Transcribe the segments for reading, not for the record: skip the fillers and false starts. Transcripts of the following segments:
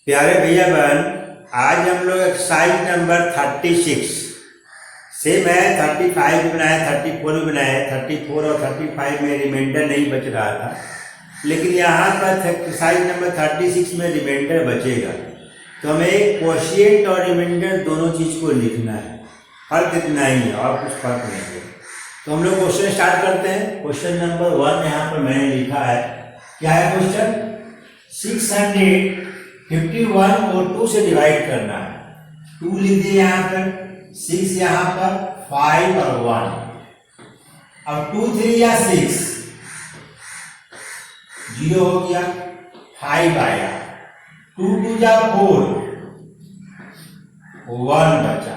प्यारे भैया बहन, आज हम लोग एक्सरसाइज नंबर 36 सेम है। 35 भी बनाया, 34 भी बनाया। 34 और 35 में रिमाइंडर नहीं बच रहा था, लेकिन यहाँ पर एक्सरसाइज नंबर 36 में रिमाइंडर बचेगा। तो हमें क्वोशिएंट और रिमाइंडर दोनों चीज़ को लिखना है। फर्क इतना ही है और कुछ फर्क नहीं है। तो हम लोग क्वेश्चन स्टार्ट करते हैं। क्वेश्चन नंबर 1 यहाँ पर मैंने लिखा है। क्या है क्वेश्चन? 651 को 2 से डिवाइड करना है। 2 लिख दिए यहाँ पर, 6 यहाँ पर, 5 और 1। अब 2 3 या 6 0 हो गया, 5 आया, 2 2 जा 4, 1 बचा,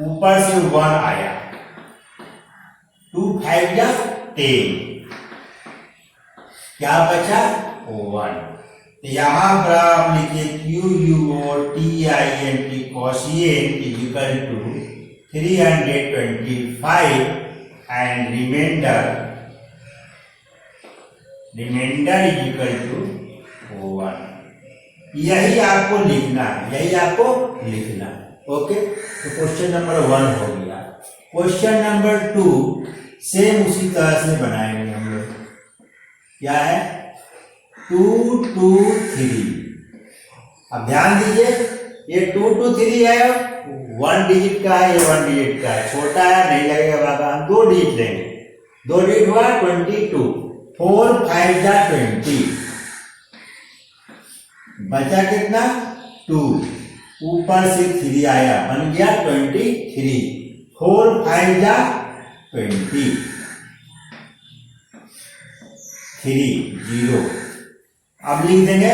ऊपर से 1 आया, 2 5 जा 10, क्या बचा? 1। यहां पर आप लिखिए QUOTINT quotient is equal to 325 and remainder is equal to 1। यही आपको लिखना है, ओके। तो क्वेश्चन नंबर 1 हो गया। क्वेश्चन नंबर 2 सेम उसी तरह से बनाएंगे हम लोग। क्या है? 2 2 3। अब ध्यान दीजिए, ये 2 2 3 है, 1 डिजिट का है, ये 1 डिजिट का है, छोटा है नहीं लगेगा बाबा। हम 2 डिजिट लेंगे, 2 डिजिट हुआ 22, 4 5 जा 20, बचा कितना? 2, ऊपर से 3 आया, बन गया 23, 4 5 जा 20, 3 0। अब लिख देंगे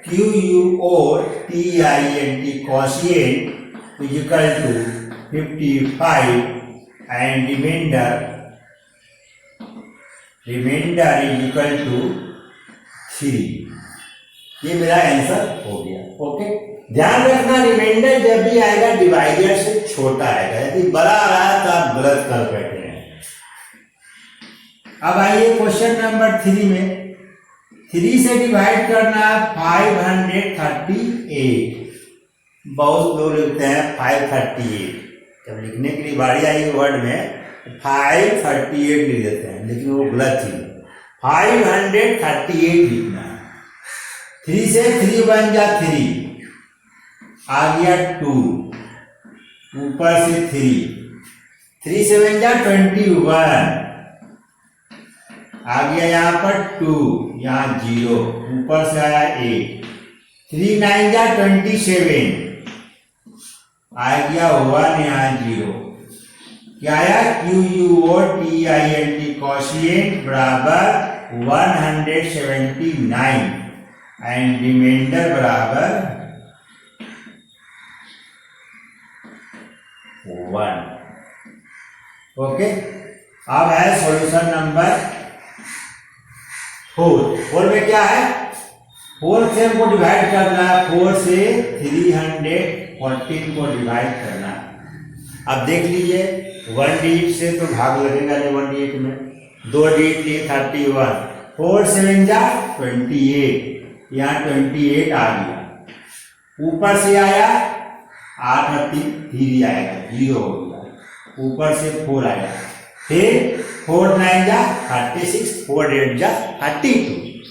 QUOTINT quotient is equal to 55 and remainder is equal to 3। ये मेरा आंसर हो गया, ओके। ध्यान रखना, रिमाइंडर जब भी आएगा डिवाइडर से छोटा आएगा। यदि बड़ा आ रहा है तो आप गलत कर बैठे हैं। अब आइए क्वेश्चन नंबर 3 में। 3 से डिवाइड करना 538। बहुत लोग लिखते हैं 538। जब लिखने के लिए बारी आई वर्ड में 538 लिख देते हैं, लेकिन वो गलत थी। 538 लिखना है। 3 से 3 बन जा 3, आ गया 2, ऊपर से 3 से बन जा 21, आ गया यहाँ पर 2, यहाँ 0, ऊपर से आया 8, 3 9 जा 27, आ गया 1, यहाँ 0। क्या आया? QUOTINT क्वोशिएंट बराबर 179 एंड रिमाइंडर बराबर 1, ओके। अब है सॉल्यूशन नंबर 4 में क्या है? 4 से हमको डिवाइड करना है, 4 से 314 को डिवाइड करना है। अब देख लीजिए, 1 डिजिट से तो भाग लगेगा नहीं, 1 डिजिट में 2 डिजिट लिए 31, 4 7 जा 28, यहाँ 28 आ गया, ऊपर से आया 8 और 3 आएगा, 0 हो गया, ऊपर से 4 आया, फिर 4 9 जा 36, 4 8 जा 32,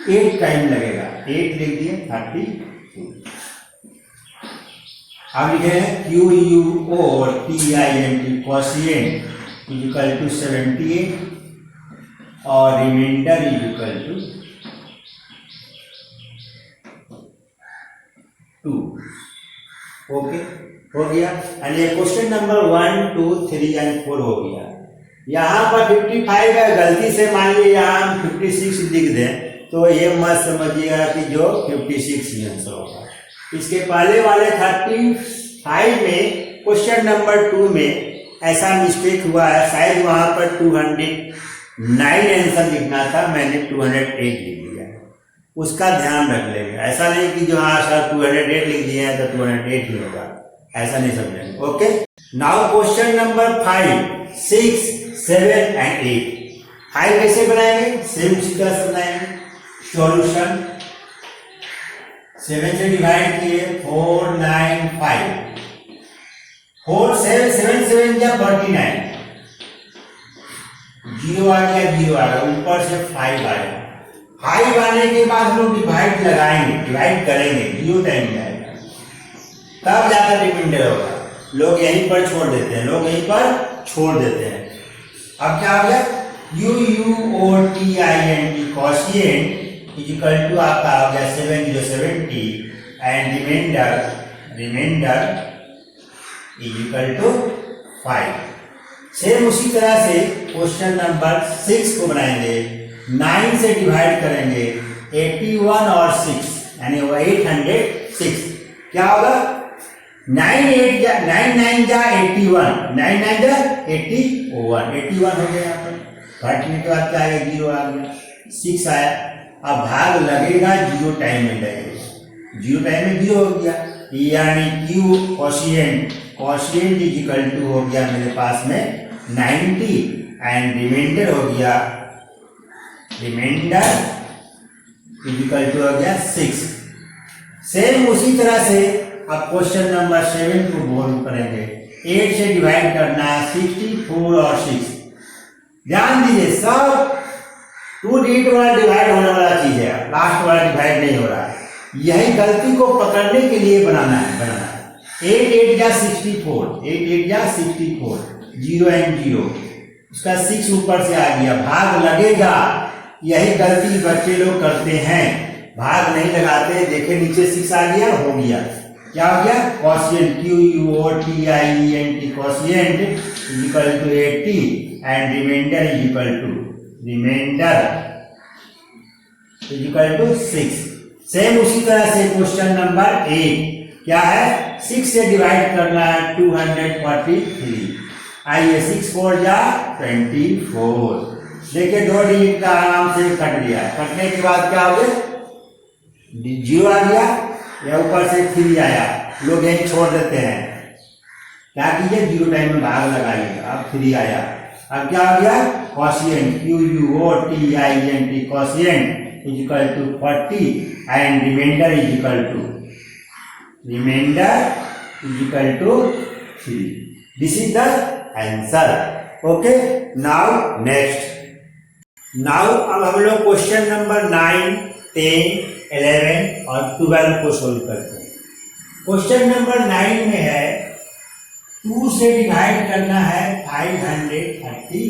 8 टाइम लगेगा, 8 लिख दिए 32। अब लिखे हैं QUOTINT quotient is equal to 78 और remainder is equal to 2, okay. हो गया। यानी क्वेश्चन नंबर 1 2 3 एंड 4 हो गया। यहाँ पर 55 है, गलती से मान लीजिए यहाँ हम 56 लिख दें तो ये मत समझिएगा कि जो 56 ही आंसर होगा। इसके पहले वाले 35 में क्वेश्चन नंबर 2 में ऐसा मिस्टेक हुआ है, शायद वहां पर 209 आंसर लिखना था, मैंने 208 लिख दिया। उसका ध्यान रख लेंगे। ऐसा नहीं कि जो हाँ सर 208 लिख दिए हैं तो 208 ही होगा, ऐसा नहीं समझेंगे, okay. Now question number 5 6 7 and 8। 5 कैसे बनाएंगे? सेम उसी तरह से बनाएंगे। सॉल्यूशन 7 से डिवाइड किए 495, 4 7 7 7 क्या 49, जीरो आ गया, जीरो आ गया, ऊपर से 5 आया। 5 आने के बाद हम लोग डिवाइड लगाएंगे, डिवाइड करेंगे, जीरो टाइम में आएगा, तब जाकर रिमाइंडर होगा। लोग यहीं पर छोड़ देते हैं, लोग यहीं पर छोड़ देते हैं। अब क्या आ गया, UUOTINT quotient is equal to आपका आ गया 7070 and remainder is equal to 5। Same उसी तरह से क्वेश्चन नंबर 6 को बनाएंगे। 9 से डिवाइड करेंगे 81 और 6 यानी 806। क्या होगा, 9 9 जा 81, 9 9 जा 81 हो गया। यहाँ पर घटने के बाद क्या आएगा, जीरो आ गया, 6 आया। अब भाग लगेगा, जीरो टाइम में लगेगा, जीरो टाइम में जीरो हो गया, यानी Q quotient is equal to हो गया मेरे पास में 90 एंड रिमाइंडर हो गया, रिमाइंडर इज इक्वल टू हो गया 6। सेम उसी तरह से अब क्वेश्चन नंबर 7 को बोल करेंगे। 8 से डिवाइड करना है 64 और 6। ध्यान दीजिए, सब 2 डिजिट वाला डिवाइड होने वाला चीज है, लास्ट वाला डिवाइड नहीं हो रहा है। यही गलती को पकड़ने के लिए बनाना है। 8 8 जा 64, 8 8 जा 64, 0 एंड 0, उसका 6 ऊपर से आ गया, भाग लगेगा। यही गलती बच्चे लोग करते हैं, भाग नहीं लगाते। देखे नीचे 6 आ गया, हो गया, क्या हो गया, quotient QUOTIENT quotient is equal to 80 and remainder is equal to 6। Same उसी तरह से क्वेश्चन नंबर 8 क्या है, 6 से डिवाइड करना है 243। आइए 6 4 जा 24। देखिए 2 डिजिट का आराम से कट गया, कटने के बाद क्या हो गया, जीरो आ गया, या ऊपर से 3 आया। लोग यही छोड़ देते हैं, क्या कीजिए, जीरो टाइम में भाग लगाइए। अब 3 आया, अब क्या हो गया, quotient QUOTIENT quotient is equal to 40 and remainder is equal to 3। This is the answer. Okay, now next. Now अब हम लोग क्वेश्चन नंबर 9, 10, 11 और 12 को सोल्व करते हैं। क्वेश्चन नंबर 9 में है 2 से डिवाइड करना है 531।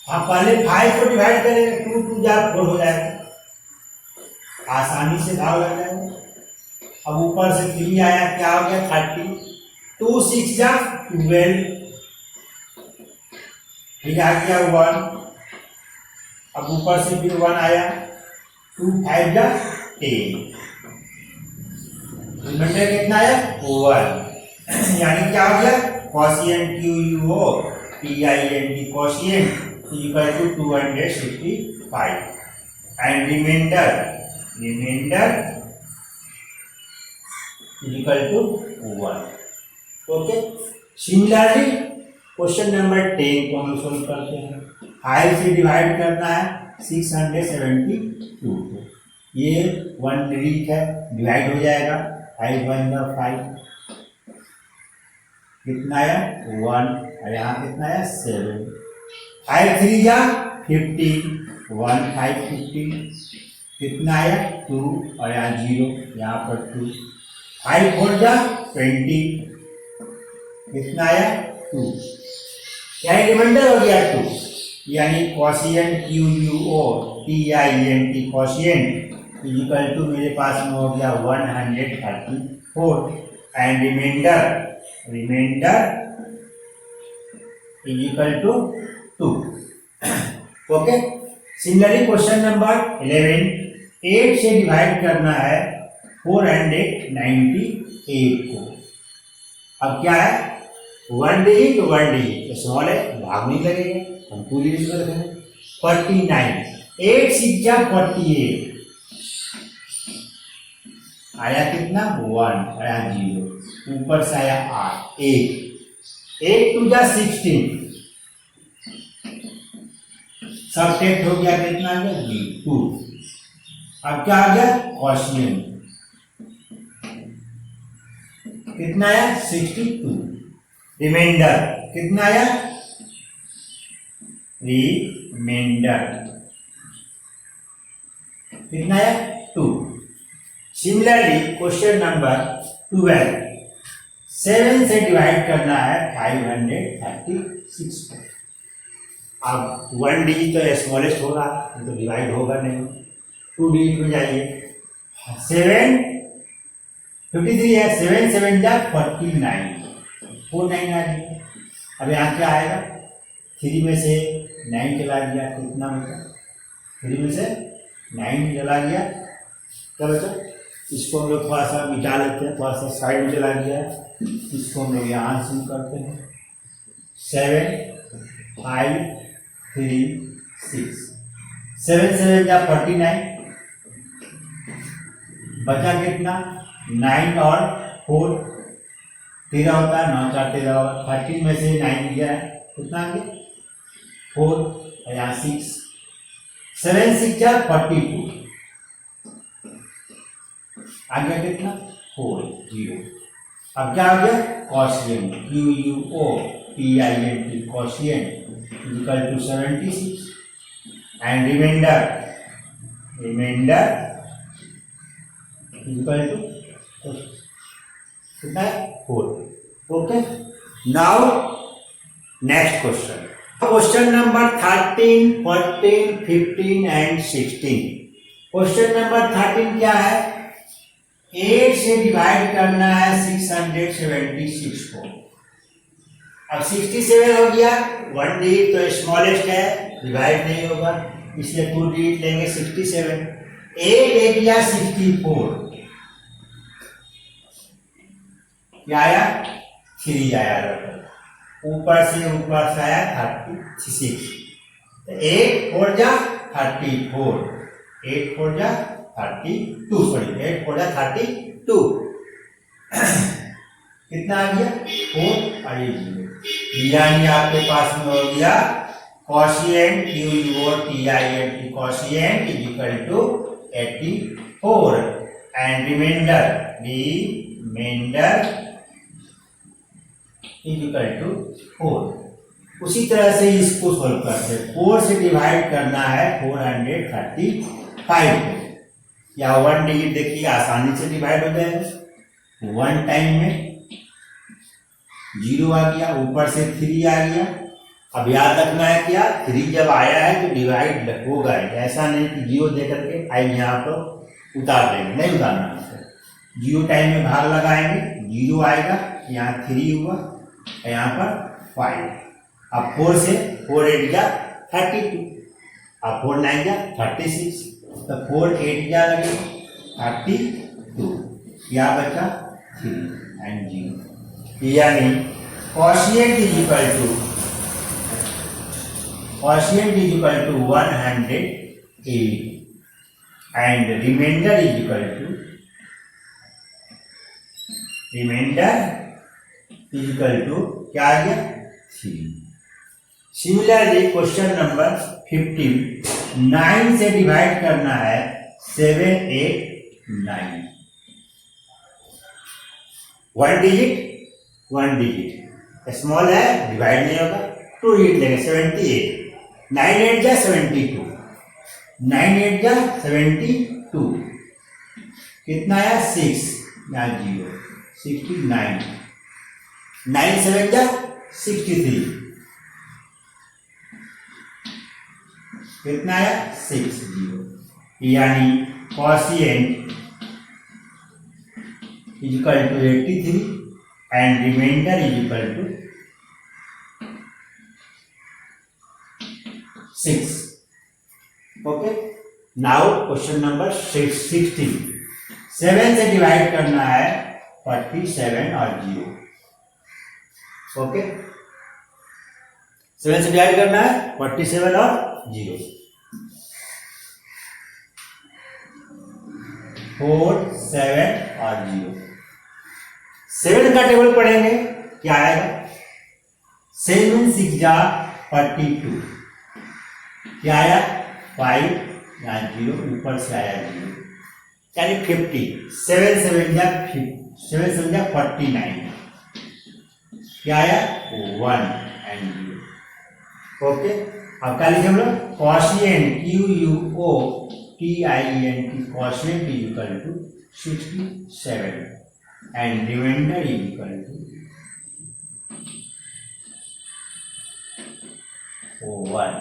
आप पहले 5 को डिवाइड करेंगे, 2 2 जा 4 हो जाएगा, आसानी से भाग लग जाएगा। अब ऊपर से 3 आया, क्या हो गया, 30, 2 6 जा 12, फिर आ गया 1, अब ऊपर से फिर 1 आया, 2 5 जा 10, रिमाइंडर कितना आया, 1। यानी क्या हो गया, quotient QUOTIENT quotient is equal to 265 and remainder is equal to 1। Okay, similarly question number 10 को हम सोल्व करते हैं। 5 से डिवाइड करना है 672 को, ये 1 डिजिट है, डिवाइड हो जाएगा, 5 1 जा 5, कितना आया 1, और यहाँ कितना आया 7, 5 3 जा 15, 1 5 15, कितना आया 2, और यहाँ 0, यहाँ पर 2, 5 4 जा 20, कितना आया 2, यहाँ रिमाइंडर हो गया 2। यानी quotient QUOTIENT quotient is equal to मेरे पास में हो गया 134 and remainder is equal to 2। Okay, similarly question number 11, 8 से डिवाइड करना है 498 को। अब क्या है, 1 डिजिट स्मॉल है, भाग नहीं लगेगा, हम 2 डिजिट कर रहे हैं। 49, 8 6 जा 48, आया कितना 1, आया 0, ऊपर से आया 8, 8 2 जा 16, सब्ट्रैक्ट हो गया, कितना आ गया 2। अब क्या आ गया क्वोशिएंट, कितना आया 62। रिमाइंडर कितना आया, रिमाइंडर कितना आया 2। सिमिलरली क्वेश्चन नंबर 12, 7 से डिवाइड करना है 536 को। अब 1 डिजिट तो स्मॉलेस्ट होगा, तो डिवाइड होगा नहीं, 2 डिजिट में जाइए। 7 53 है, 7 7 जा 49, 49 आ गया। अब यहाँ क्या आएगा, 3 में से 9 चला गया, कितना बचा, 3 में से 9 चला गया, क्या बचा, इसको हम लोग थोड़ा सा मिटा लेते हैं, थोड़ा सा साइड में चला गया, इसको हम लोग यहाँ शुरू करते हैं। 7 5 3 6, 7 7 जा 49, बचा कितना 9 और 4 13 होता है, 9 4 13 होगा। 13 में से 9 गया है, कितना आ गया 4, यहाँ 6, 7 6 जा 42, आ गया कितना 4 0। अब क्या आ गया quotient, QUOTIENT, quotient equal to 76 and reminder equal to कितना है 4। Okay, now next question, question number 13 14 15 and 16। Question number 13 क्या है, 8 से डिवाइड करना है 676 को। अब 67 हो गया, 1 डिजिट तो स्मॉलेस्ट है, डिवाइड नहीं होगा, इसलिए 2 डिजिट लेंगे 67। 8 8 या 64, क्या आया 3 आया, ऊपर से आया 36, 8 4 जा 34, 8 4 जा 32, सॉरी 8 4 जा 32, कितना आ गया 4 और 0, यानी आपके पास में हो गया quotient QUOTIENT, quotient is equal to 84 and remainder is equal to 4। उसी तरह से इसको सोल्व करते हैं, 4 से डिवाइड करना है 435 को, या 1 डिजिट देखिए आसानी से डिवाइड हो जाएगा, 1 टाइम में 0 आ गया, ऊपर से 3 आ गया। अब याद रखना है क्या, 3 जब आया है तो डिवाइड होगा, ऐसा नहीं कि 0 दे करके 5 यहाँ पर उतार देंगे, नहीं उतारना है, 0 टाइम में भाग लगाएंगे, 0 आएगा, यहाँ 3 हुआ, यहाँ पर 5। अब 4 से 4 8 जा 32, अब 4 9 जा 36, तो 4 8 जा लगे 32, क्या बचा 3 एंड 0, यानी quotient is equal to 108 and remainder is equal to क्या आ गया 3। सिमिलरली क्वेश्चन नंबर 15, 9 से डिवाइड करना है 7 8 9, 1 डिजिट स्मॉल है, डिवाइड नहीं होगा, 2 डिजिट लेंगे 78, 9 8 जा 72, 9 8 जा 72, कितना आया 6 या 0 69, 9 7 जा 63, कितना आया 6 0, यानी quotient is equal to 83 and remainder is equal to 6। Okay, now question number 16, 7 से डिवाइड करना है 47 और 0। ओके, 7 से डिवाइड करना है 47 और 0, 4 7 और 0। 7 का टेबल पढ़ेंगे, क्या आएगा 7 6 जा 42, क्या आया 5 यहाँ 0 ऊपर से आया 0 यानी 50 7 7 जा 49 क्या आया 1 एंड 0 ओके। अब क्या लिखे हम लोग quotient QUOTIENT quotient is equal to 67 and remainder is equal to 1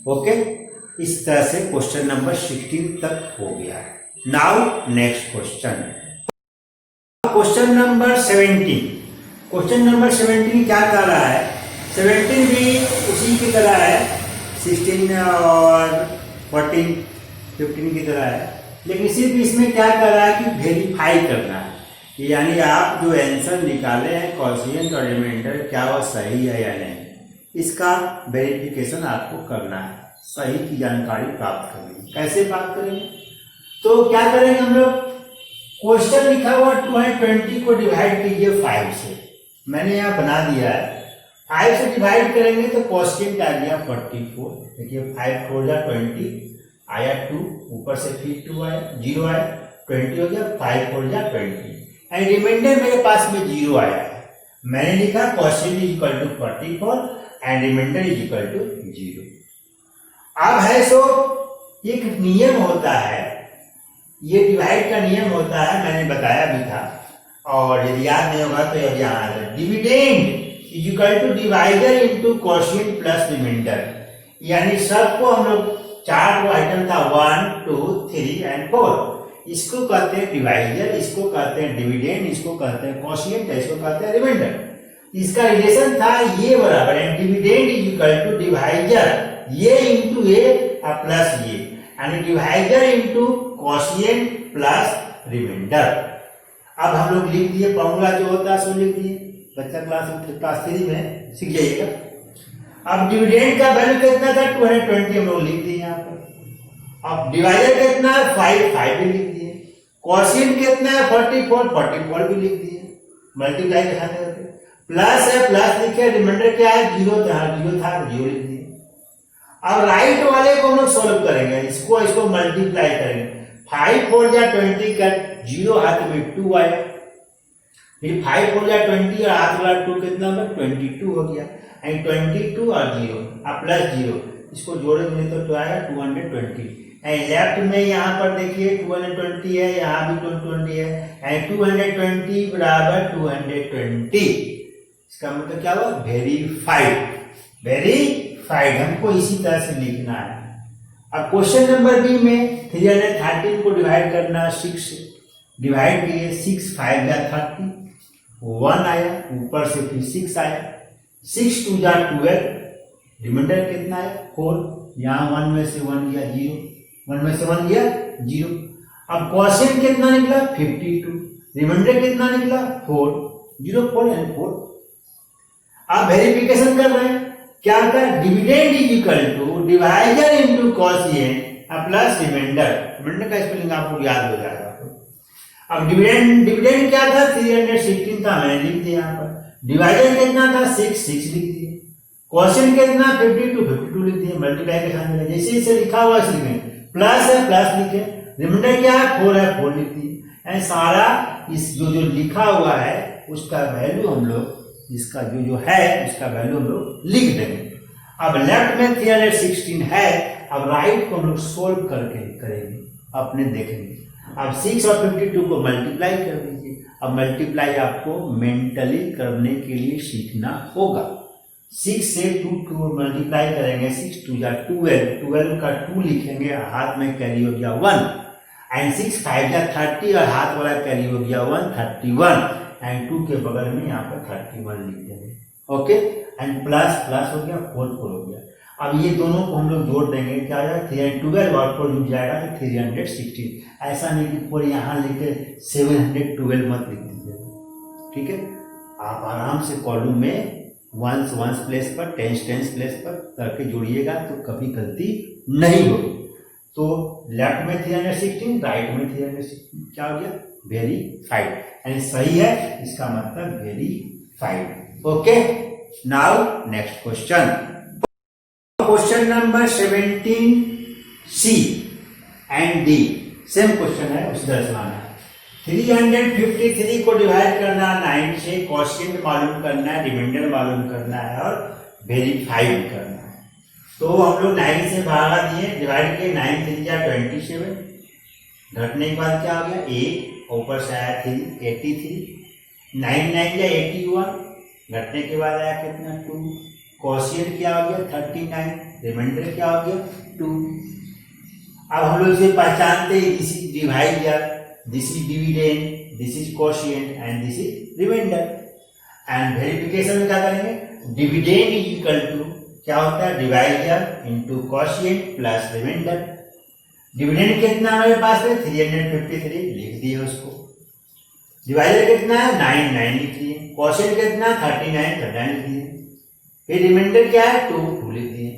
okay. इस तरह से क्वेश्चन नंबर 16 तक हो गया। Now next question, question number 17। Question number 17 क्या कर रहा है, 17 भी उसी की तरह है, 16 और 14 15 की तरह है, लेकिन सिर्फ इसमें क्या कर रहा है कि वेरीफाई करना है, यानी आप जो आंसर निकाले हैं क्वोशिएंट और रिमाइंडर क्या वो सही है या नहीं, इसका वेरिफिकेशन आपको करना है, सही की जानकारी प्राप्त करनी। कैसे प्राप्त करेंगे, तो क्या करेंगे हम लोग, क्वेश्चन लिखा हुआ 220 को डिवाइड कीजिए 5 से, मैंने यहाँ बना दिया है, 5 से डिवाइड करेंगे तो क्वोशिएंट आ गया 44। देखिए 5 4 जा 20 आया 2, ऊपर से फिर 2 आया 0 आया 20 हो गया, 5 4 जा 20 एंड रिमाइंडर मेरे पास में 0 आया है। मैंने लिखा quotient is equal to 44 and remainder is equal to 0। अब है सो एक नियम होता है, ये डिवाइड का नियम होता है, मैंने बताया भी था, और यदि याद नहीं होगा तो अब यहाँ आ जाए, dividend is equal to divider into quotient plus remainder, यानी सबको हम लोग 4 को आइटम था 1 2 3 एंड 4, इसको कहते हैं डिवाइडर, इसको कहते हैं डिविडेंड, इसको कहते हैं क्वोशिएंट, इसको कहते हैं रिमाइंडर। इसका रिलेशन था ये बराबर है dividend is equal to divider ये इंटू ए प्लस ये, यानी divider into quotient plus remainder. अब हम लोग लिख दिए, फॉर्मूला जो होता है सो लिख दिए, बच्चा क्लास 3 में सीख जाइएगा। अब डिविडेंड का वैल्यू कितना था 220 हम लोग लिख दिए यहाँ पर। अब डिवाइडर कितना है 5 भी लिख दिए, क्वोशिएंट कितना है 44 भी लिख दिए, मल्टीप्लाई दिखा दे प्लस है प्लस लिखे, रिमाइंडर क्या है 0 था 0 लिख दिए। अब राइट वाले को हम लोग सोल्व करेंगे, इसको मल्टीप्लाई करेंगे, 5 4 जा 20 का 0 हाथ में 2 आया, फिर 5 4 जा 20 और हाथ वाला 2 कितना होगा 22 हो गया, एंड 22 और 0 अब प्लस 0, इसको जोड़ेंगे तो 2 आएगा 220, एंड लेफ्ट में यहाँ पर देखिए 220 है, यहाँ भी 220 है, एंड 220 बराबर 220, इसका मतलब क्या हुआ वेरीफाइड, हमको इसी तरह से लिखना है। अब क्वेश्चन नंबर बी में 313 को डिवाइड करना, 6 डिवाइड किए, 6 5 जा 30, 1 आया, ऊपर से फिर 6 आया, 6 2 जा 12, रिमाइंडर कितना है 4, यहाँ 1 में से 1 गया 0, 1 में से 1 गया 0। अब क्वोशिएंट कितना निकला 52, रिमाइंडर कितना निकला 4, 0 4 एंड 4। अब वेरिफिकेशन कर रहे हैं, क्या होता है dividend is equal to divider into quotient plus remainder का स्पेलिंग आपको याद हो जाएगा। अब डिविडेंड क्या था 316 था, मैंने लिख दिया यहाँ पर, डिवाइडर कितना था 6 लिख दिए, क्वोशिएंट कितना 52 लिख दिए, मल्टीप्लाई के साथ में जैसे जैसे लिखा हुआ इसी में प्लस है प्लस लिखे, रिमाइंडर क्या है 4 है 4 लिख दिए, सारा इस जो लिखा हुआ है उसका वैल्यू हम लोग, इसका जो है उसका वैल्यू हम लोग लिख देंगे। अब लेफ्ट में 316 है, अब राइट को हम लोग सोल्व करके करेंगे, अपने देखेंगे। अब 6 और 52 को मल्टीप्लाई कर दीजिए। अब मल्टीप्लाई आपको मेंटली करने के लिए सीखना होगा। 6 से 2 को मल्टीप्लाई करेंगे, 6 2 जा 12 का 2 लिखेंगे, हाथ में कैरी हो गया 1, एंड 6 5 जा 30 और हाथ वाला कैरी हो गया 1 31, एंड 2 के बगल में यहाँ पर 31 लिख देंगे, ओके, एंड प्लस प्लस हो गया 4 हो गया। अब ये दोनों को हम लोग जोड़ देंगे, क्या आ जाएगा 312 और 4 जुड़ जाएगा तो 316। ऐसा नहीं कि 4 यहाँ लिखे 712 मत लिख दीजिए, ठीक है। आप आराम से कॉलम में वंस प्लेस पर टेंस प्लेस पर करके जोड़िएगा तो कभी गलती नहीं होगी। तो लेफ्ट में 316, राइट में 316, क्या हो गया वेरीफाइड, एंड सही है, इसका मतलब verified. Okay, now next question, question number 17 C and D same question है, उसी तरह से लाना है। 353 को डिवाइड करना 9 से, क्वोशिएंट मालूम करना है, रिमाइंडर मालूम करना है और वेरीफाई करना है। तो हम लोग 9 से भागा दिए, डिवाइड किए, 9 3 जा 27, घटने के बाद क्या हो गया 8, ऊपर से आया 3 83, 9 9 जा 81, घटने के बाद आया कितना 2, क्वोशिएंट क्या हो गया 39, रिमाइंडर क्या हो गया 2। अब हम लोग इसे पहचानते हैं, this is divisor, this is dividend, this is quotient and this is remainder. And verification में क्या करेंगे, डिविडेंड इज इक्वल टू क्या होता है divisor into quotient plus remainder. Dividend कितना हमारे पास है 353, लिख दिए उसको। डिवाइजर कितना है 9 9 लिख दिए, क्वोशिएंट कितना 39 39 लिख दिए, फिर रिमाइंडर क्या है 2 2 लिख दिए।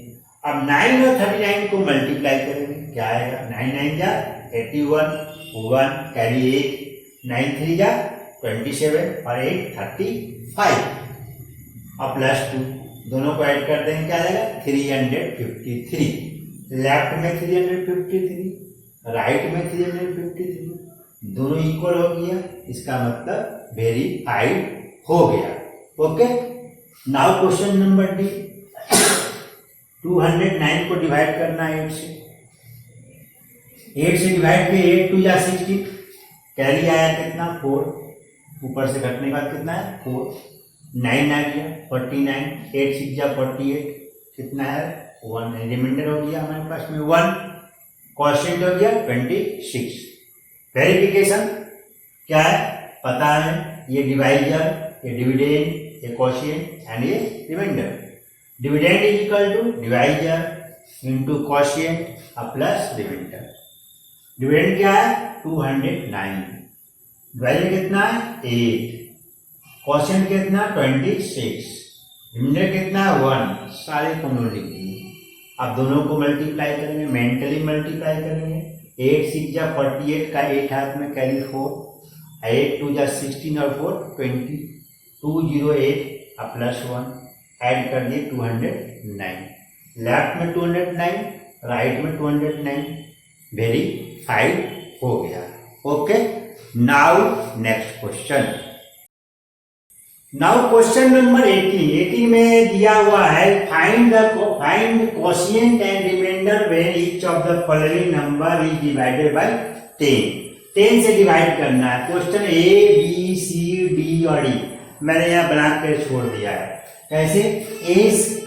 अब 9 और 39 को मल्टीप्लाई करेंगे, क्या आएगा 9 9 जा 81, 1 कैरी 8, 9 3 जा 27 और 8 35, और प्लस 2 दोनों को ऐड कर देंगे, क्या आएगा 353। लेफ्ट में 353, राइट में 353, दोनों इक्वल हो गया, इसका मतलब वेरीफाइड हो गया। Okay, now question number D. 209 को डिवाइड करना 8 से, 8 से डिवाइड किए, 8 2 जा 60, कैरी आया कितना 4, ऊपर से घटने के बाद कितना है 4, 9 आ गया 49, 8 6 जा 48, कितना है 1, रिमाइंडर हो गया हमारे पास में 1, क्वोशिएंट हो गया 26। वेरिफिकेशन क्या है पता है, ये डिवाइजर, ये डिविडेंड, ये क्वोशिएंट एंड ये remainder. Dividend is equal to divisor into quotient plus remainder. Dividend क्या है 209, डिवाइजर कितना है 8, क्वोशिएंट कितना 26, रिमाइंडर कितना 1, सारे को नोट लिख दिए। अब दोनों को मल्टीप्लाई करेंगे, मेंटली मल्टीप्लाई करेंगे, 8 6 जा 48 का 8 हाथ में कैरी 4, 8 2 जा 16 और 4 20, 208 प्लस 1 ऐड कर दिए 209, लेफ्ट में 209, राइट में 209, वेरीफाइड हो गया। Okay, now next question. Now question number 18 में दिया हुआ है find quotient and remainder when each of the following number is divided by 10 से डिवाइड करना है। Question A B C D और डी मैंने यहाँ बना कर छोड़ दिया है। कैसे, ए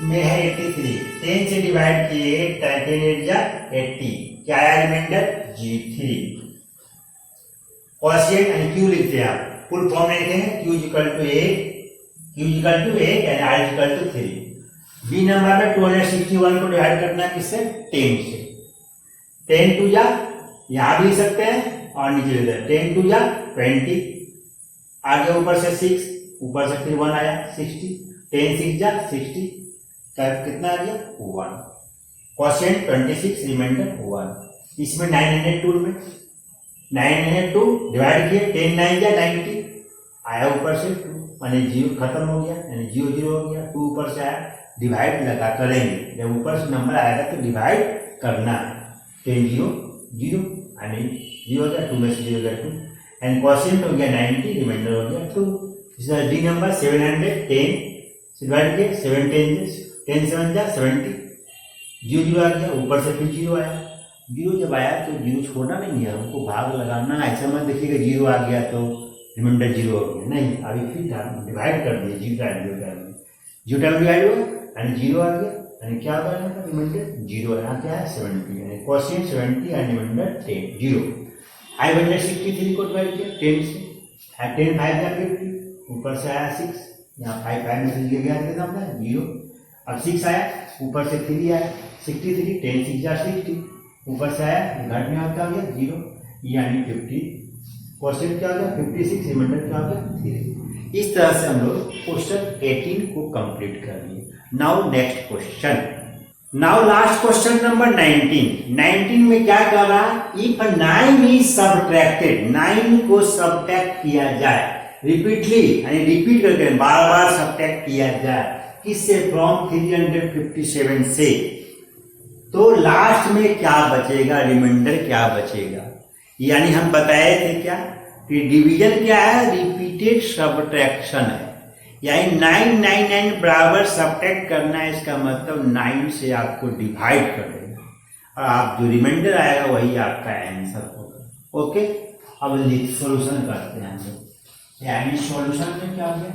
में है 83, 10 से डिवाइड किए 10 8 जा 80, क्या है reminder G3। Quotient and Q लिखते हैं, आप फुल फॉर्म लिखते हैं Q equal to 8, Q equal to 8 and R equal to 3। B नंबर में 261 को डिवाइड करना है किससे 10 से, 10 2 जा यहाँ भी लिख सकते हैं और नीचे लिखते हैं 10 2 जा 20, आगे ऊपर से 6, ऊपर से फिर 1 आया 60, 10 6 जा 60, कितना आ गया 1, क्वोशिएंट 26, रिमाइंडर 1। इसमें 902 में 902 डिवाइड किए 10 9 जा 90, आया ऊपर से 2 माने 0 खत्म हो गया, यानी 0 0 हो गया, 2 ऊपर से आया, डिवाइड लगा करेंगे, जब ऊपर से नंबर आएगा तो डिवाइड करना है, 10 0 0 यानी 0 हो गया, 2 में से 0 हो गया 2 एंड क्वोशिएंट हो गया 90, रिमाइंडर हो गया 2। इसका डी नंबर 710 से डिवाइड किए 7 10 7 जा 70, 0 0 आ गया, ऊपर से फिर 0 आया, 0 जब आया तो 0 छोड़ना नहीं है, हमको भाग लगाना है, ऐसा मत देखिएगा 0 आ गया तो रिमाइंडर 0 हो गया, नहीं, अभी फिर डिवाइड कर दिए 0 टाइम डिवाइड हुआ यानी 0 आ गया, यानी क्या होगा यहाँ का रिमाइंडर 0, यहाँ क्या है 70, यानी क्वोशिएंट 70 एंड रिमाइंडर 10 0। 563 को डिवाइड किया 10 से, 10 5 जा 50, ऊपर से आया 6, यहाँ 5 5 में से गया कितना होता है 0, अब 6 आया, ऊपर से 3 आया 63, 10 6 जा 60, ऊपर से आया घट में आता गया 0, यानी 50, क्वेश्चन क्या हो गया 56, रिमाइंडर क्या हो गया 3। इस तरह से हम लोग क्वेश्चन 18 को कंप्लीट कर लिए। Now next question, now last question number 19 में क्या कर रहा है, इफ 9 इज सबट्रैक्टेड, 9 को सबट्रैक्ट किया जाए रिपीटली, यानी रिपीट करके बार बार सबट्रैक्ट किया जाए, किससे, फ्रॉम 357 से, तो लास्ट में क्या बचेगा, रिमाइंडर क्या बचेगा। यानी हम बताए थे क्या कि डिवीजन क्या है, रिपीटेड सब्ट्रैक्शन है। यानी 999 बराबर सब्ट्रैक्ट करना है, इसका मतलब 9 से आपको डिवाइड कर देना और आप जो रिमाइंडर आएगा वही आपका आंसर होगा। ओके, अब सॉल्यूशन करते हैं हम लोग। यानी सॉल्यूशन में क्या हो गया,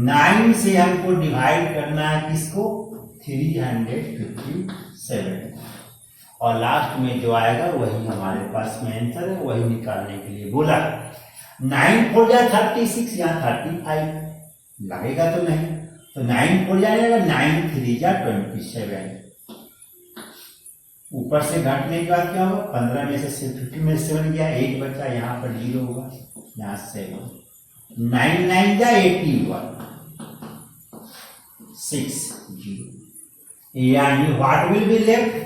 9 से हमको डिवाइड करना है किसको, 357, और लास्ट में जो आएगा वही हमारे पास में आंसर है, वही निकालने के लिए बोला। 9 4 जा 36, यहाँ 35 लगेगा तो नहीं, तो 9 4 जाएगा, 9 3 जा 27। ऊपर से घटने के बाद क्या होगा, 15 में से 50 में 7 गया, 8 बचा, यहाँ पर 0 होगा, यहाँ 7, 9 9 जा 81, 6 0, यानी व्हाट विल बी लेफ्ट,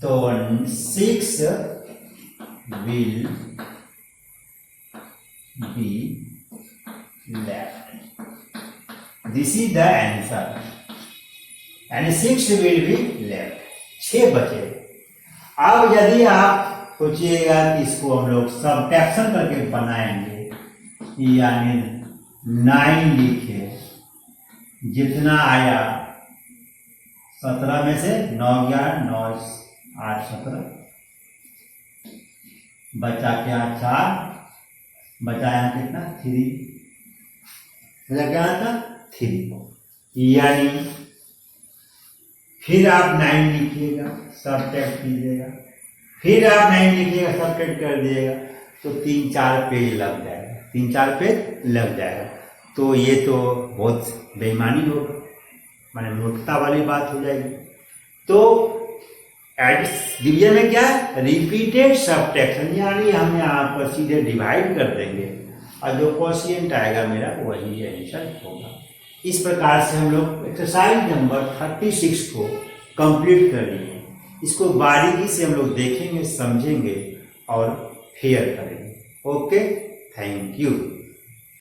तो 6 will be left. This is the answer. And 6 will be left. 6 बचे। अब यदि आप सोचिएगा कि इसको हम लोग सब्ट्रैक्शन करके बनाएंगे, यानी 9 लिखे, जितना आया 17 में से 9 11 9 8 17, बचा क्या 4, बचाया कितना 3, बचा क्या था 3, यानी फिर आप 9 लिखिएगा, सब्ट्रैक्ट कीजिएगा, फिर आप 9 लिखिएगा, सब्ट्रैक्ट कर दिएगा, तो 3-4 पेज लग जाएगा, 3-4 पेज लग जाएगा। तो ये तो बहुत बेईमानी होगा, माने मूर्खता वाली बात हो जाएगी। तो डिवीजन में क्या है, रिपीटेड सब्ट्रैक्शन, यानी हम यहाँ पर सीधे डिवाइड कर देंगे और जो क्वोशिएंट आएगा मेरा वही आंसर होगा। इस प्रकार से हम लोग एक्सरसाइज नंबर 36 को कंप्लीट कर लिए। इसको बारीकी से हम लोग देखेंगे, समझेंगे और फेयर करेंगे। Okay, thank you.